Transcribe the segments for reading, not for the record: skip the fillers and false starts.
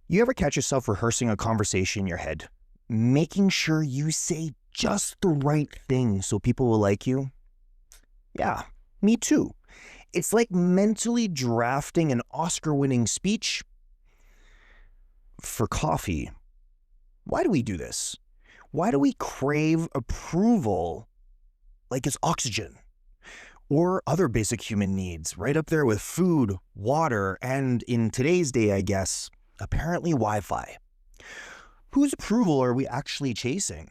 You ever catch yourself rehearsing a conversation in your head, making sure you say just the right thing so people will like you? Yeah, me too. It's like mentally drafting an Oscar-winning speech for coffee. Why do we do this? Why do we crave approval like it's oxygen? Or other basic human needs, right up there with food, water, and in today's day, I guess, apparently Wi-Fi. Whose approval are we actually chasing?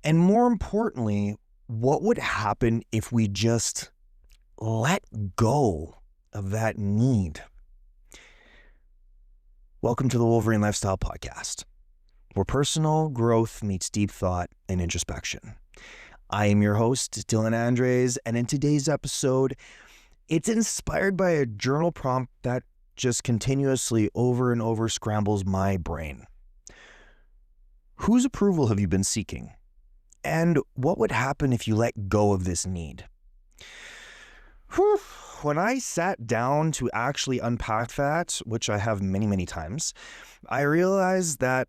And more importantly, what would happen if we just let go of that need? Welcome to the Wolverine Lifestyle Podcast, where personal growth meets deep thought and introspection. I am your host, Dylan Andres, and in today's episode, it's inspired by a journal prompt that just continuously over and over scrambles my brain. Whose approval have you been seeking? And what would happen if you let go of this need? Whew. When I sat down to actually unpack that, which I have many times, I realized that,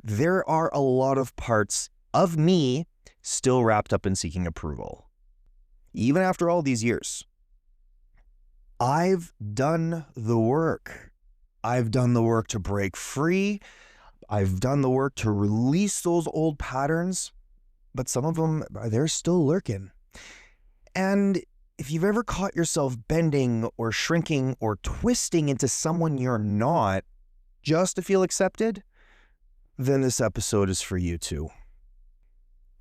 there are a lot of parts of me still wrapped up in seeking approval. Even after all these years, I've done the work. I've done the work to break free. I've done the work to release those old patterns, but some of them, they're still lurking. And if you've ever caught yourself bending or shrinking or twisting into someone you're not just to feel accepted, then this episode is for you too.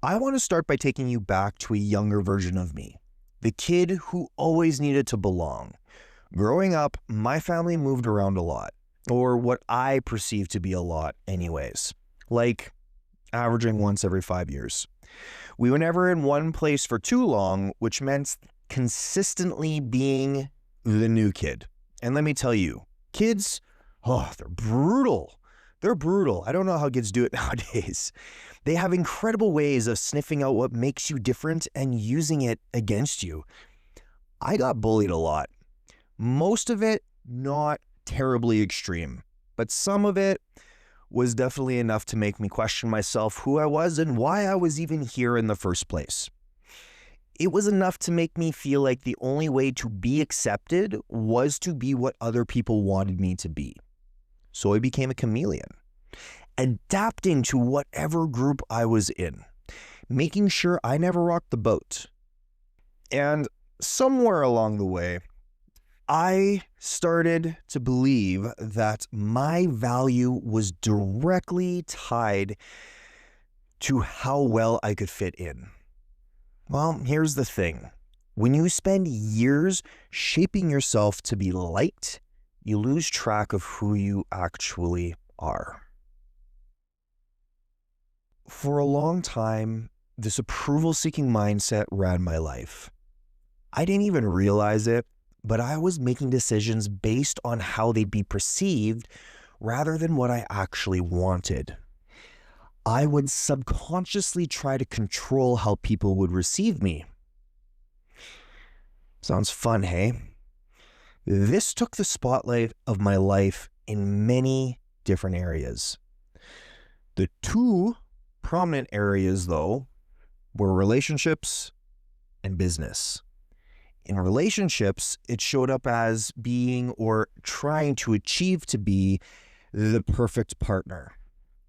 I want to start by taking you back to a younger version of me, the kid who always needed to belong. Growing up, my family moved around a lot, or what I perceived to be a lot anyways, like averaging once every 5 years. We were never in one place for too long, which meant consistently being the new kid. And let me tell you, kids, they're brutal. They're brutal. I don't know how kids do it nowadays. They have incredible ways of sniffing out what makes you different and using it against you. I got bullied a lot. Most of it not terribly extreme, but some of it was definitely enough to make me question myself, who I was and why I was even here in the first place. It was enough to make me feel like the only way to be accepted was to be what other people wanted me to be. So I became a chameleon, adapting to whatever group I was in, making sure I never rocked the boat. And somewhere along the way, I started to believe that my value was directly tied to how well I could fit in. Well, here's the thing. When you spend years shaping yourself to be liked, you lose track of who you actually are. For a long time, this approval-seeking mindset ran my life. I didn't even realize it, but I was making decisions based on how they'd be perceived rather than what I actually wanted. I would subconsciously try to control how people would receive me. Sounds fun, hey? This took the spotlight of my life in many different areas. The two prominent areas, though, were relationships and business. In relationships, it showed up as being or trying to achieve to be the perfect partner.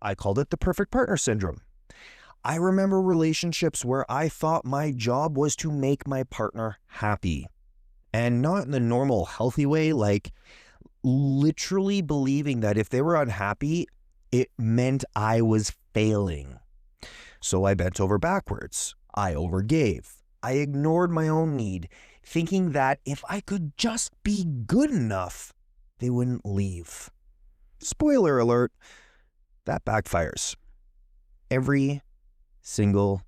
I called it the perfect partner syndrome. I remember relationships where I thought my job was to make my partner happy. And not in the normal healthy way, like literally believing that if they were unhappy, it meant I was failing. So I bent over backwards. I overgave. I ignored my own need, thinking that if I could just be good enough, they wouldn't leave. Spoiler alert, that backfires every single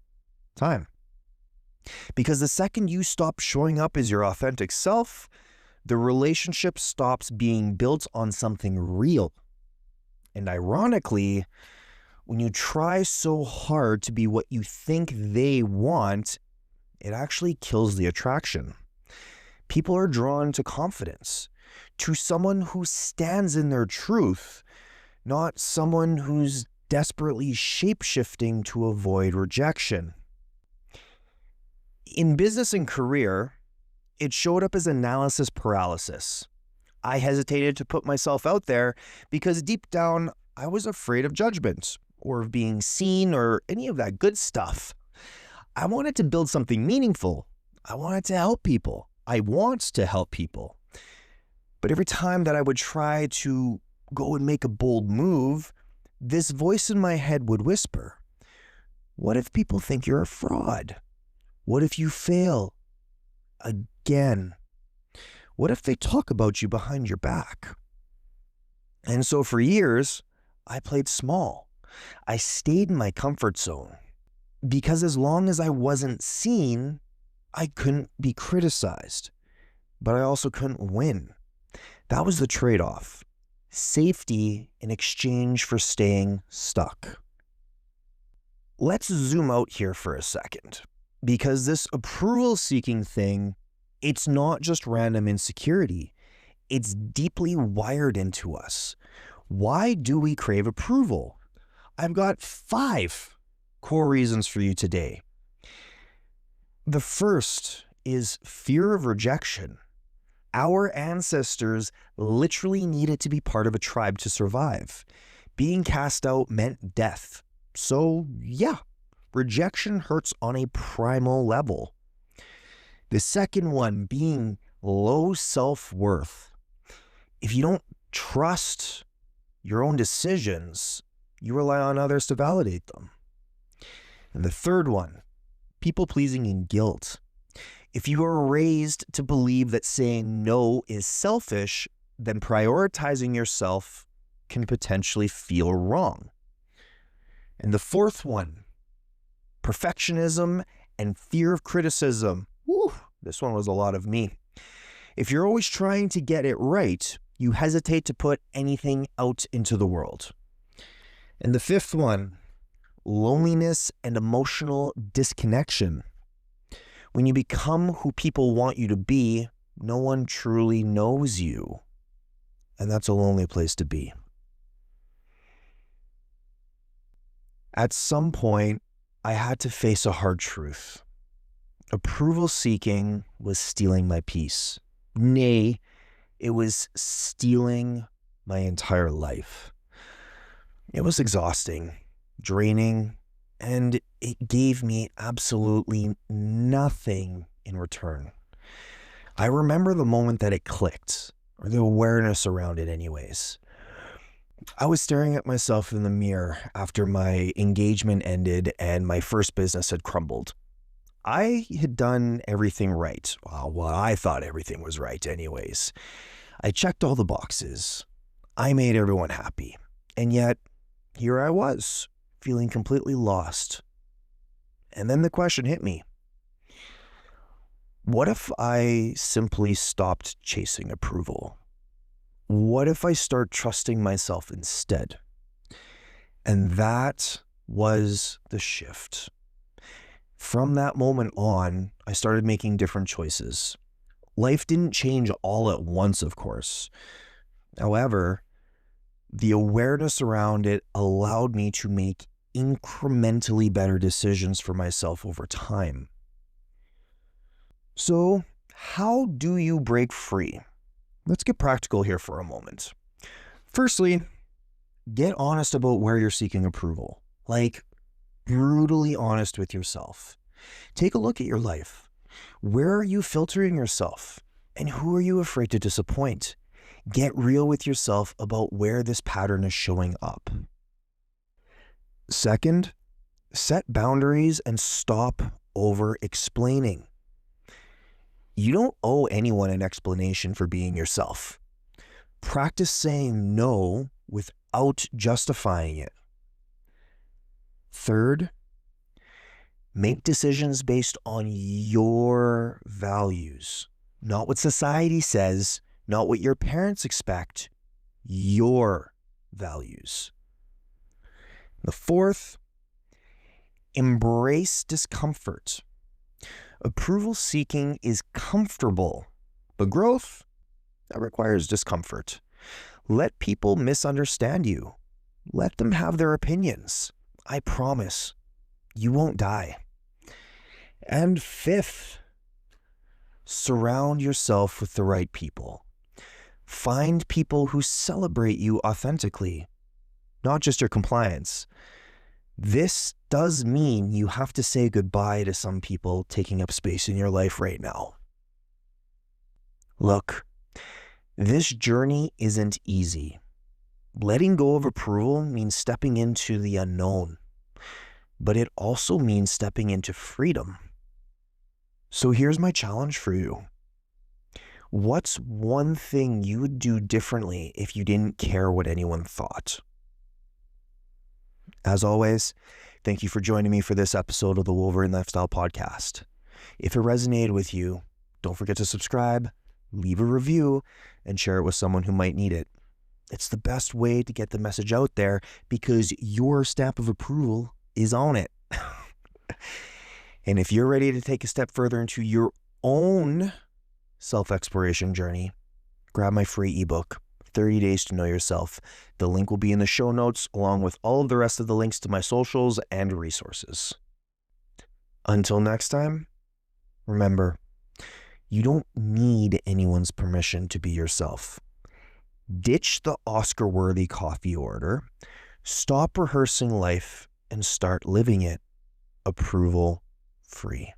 time. Because the second you stop showing up as your authentic self, the relationship stops being built on something real. And ironically, when you try so hard to be what you think they want, it actually kills the attraction. People are drawn to confidence. to someone who stands in their truth, not someone who's desperately shape-shifting to avoid rejection. In business and career, it showed up as analysis paralysis. I hesitated to put myself out there because deep down, I was afraid of judgment or of being seen or any of that good stuff. I wanted to build something meaningful. I wanted to help people. I want to help people. But every time that I would try to go and make a bold move, this voice in my head would whisper, what if people think you're a fraud? What if you fail again? What if they talk about you behind your back? And so for years, I played small. I stayed in my comfort zone because as long as I wasn't seen, I couldn't be criticized, but I also couldn't win. That was the trade-off. Safety in exchange for staying stuck. Let's zoom out here for a second, because this approval-seeking thing, it's not just random insecurity. It's deeply wired into us. Why do we crave approval? I've got 5 core reasons for you today. The first is fear of rejection. Our ancestors literally needed to be part of a tribe to survive. Being cast out meant death. So yeah, rejection hurts on a primal level. The second one being low self-worth. If you don't trust your own decisions, you rely on others to validate them. And the third one, people-pleasing and guilt. If you are raised to believe that saying no is selfish, then prioritizing yourself can potentially feel wrong. And the fourth one, perfectionism and fear of criticism. Woo, this one was a lot of me. If you're always trying to get it right, you hesitate to put anything out into the world. And the fifth one, loneliness and emotional disconnection. When you become who people want you to be, no one truly knows you. And that's a lonely place to be. At some point, I had to face a hard truth. Approval seeking was stealing my peace. Nay, it was stealing my entire life. It was exhausting, draining, and it gave me absolutely nothing in return. I remember the moment that it clicked, or the awareness around it anyways. I was staring at myself in the mirror after my engagement ended and my first business had crumbled. I had done everything right. Well, I thought everything was right anyways. I checked all the boxes. I made everyone happy. And yet, here I was, feeling completely lost. And then the question hit me. What if I simply stopped chasing approval? What if I start trusting myself instead? And that was the shift. From that moment on, I started making different choices. Life didn't change all at once, of course. However, the awareness around it allowed me to make incrementally better decisions for myself over time. So, how do you break free? Let's get practical here for a moment. Firstly, get honest about where you're seeking approval. Like, brutally honest with yourself. Take a look at your life. Where are you filtering yourself? And who are you afraid to disappoint? Get real with yourself about where this pattern is showing up. Second, set boundaries and stop over-explaining. You don't owe anyone an explanation for being yourself. Practice saying no without justifying it. Third, make decisions based on your values, not what society says, not what your parents expect, your values. The fourth, embrace discomfort. Approval seeking is comfortable, but growth, That requires discomfort. Let people misunderstand you. Let them have their opinions. I promise you won't die. And fifth, surround yourself with the right people. Find people who celebrate you authentically, not just your compliance. This does mean you have to say goodbye to some people taking up space in your life right now. Look, this journey isn't easy. Letting go of approval means stepping into the unknown, but it also means stepping into freedom. So here's my challenge for you. What's one thing you would do differently if you didn't care what anyone thought? As always, thank you for joining me for this episode of the Wolverine Lifestyle Podcast. If it resonated with you, don't forget to subscribe, leave a review, and share it with someone who might need it. It's the best way to get the message out there because your stamp of approval is on it. And if you're ready to take a step further into your own self-exploration journey, grab my free ebook, 30 Days to Know Yourself. The link will be in the show notes, along with all of the rest of the links to my socials and resources. Until next time, remember, you don't need anyone's permission to be yourself. Ditch the Oscar-worthy coffee order, stop rehearsing life, and start living it approval free.